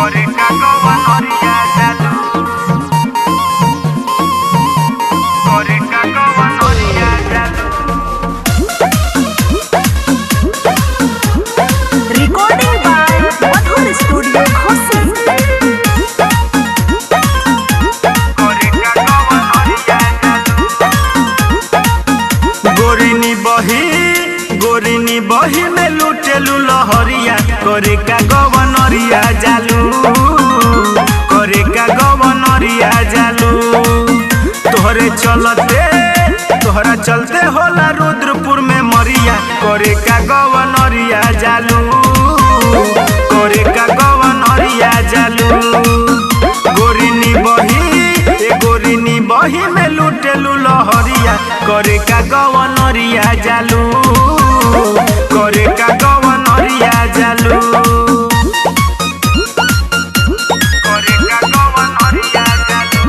करे का गवनरिया जालू करे का गवनरिया जालू Recording by Madhur Studio Khosi। करे का गवनरिया जालू गोरिनी बही में लुटेलू लहरिया करे का गवनरिया जालू करे का गवनरिया जालू तोहरा चलते होला रुद्रपुर में मरिया करे का गवनरिया जालू करे का गवनरिया जालू गोरिनी बही में लुटेलू लहरिया करे का गवनरिया जालू करे का गवनरिया जालू करे का गवनरिया जालू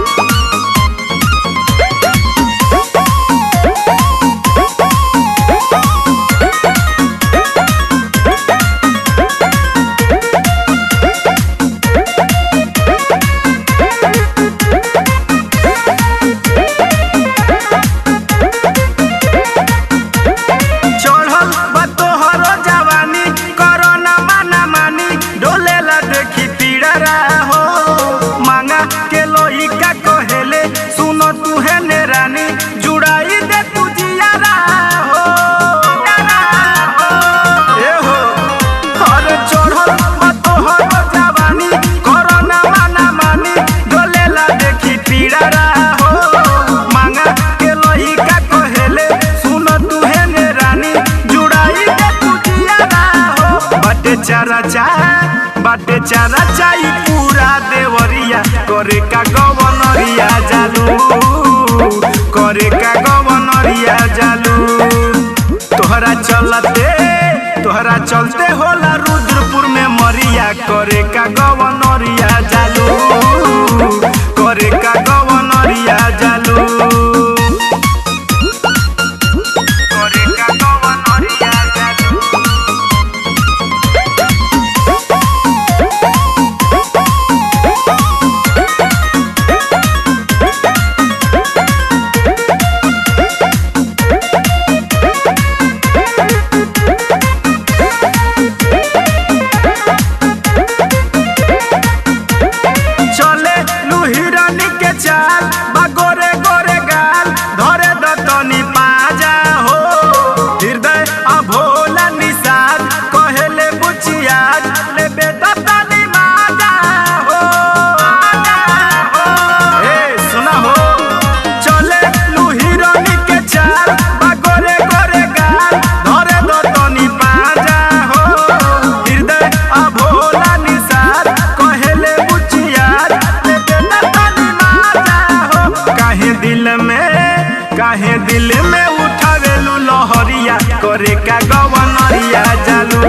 चढ़ल बा तोहर जवानी करना माना मानी डोलेला देखी पीड़रा हो मांगा के लोई का कहेले सुनो तू है ने रानी जुड़ाई दे तू जियारा हो ए हो अरे चढ़ल बा तोहर जवानी करना माना मानी डोलेला देखी पीड़रा हो मांगा के लोई का कहेले सुनो तू है ने रानी जुड़ाई दे तू जियारा हो बाटे चारा चाई पूरा देवरिया करे का गवनरिया जालू करे का गवनरिया जालू तोहरा चलते होला रुद्रपुर में मरिया करे का गवनरिया जालू करे का गवनरिया जालू करे का गवनरिया जालू चले लुहिरानी के चाल बा गोरे गोरे गाल धरे दतनी पाजा हो हृदय अभोला निषाद कहेले बुचियाज ले बेदतनी माजा हो ए सुना हो चले लुहिरानी के चाल बा गोरे गोरे गाल धरे दतनी पाजा हो हृदय अभोला निषाद कहेले बुचियाज ले बेदतनी माजा हो काहे दिल में उठावेलू लहरिया करे का गवनरिया जालू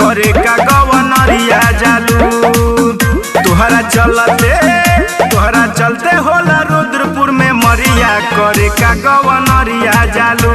करे का गवनरिया जालू तोहरा चलते होला रुद्रपुर में मरिया करे का गवनरिया जालू।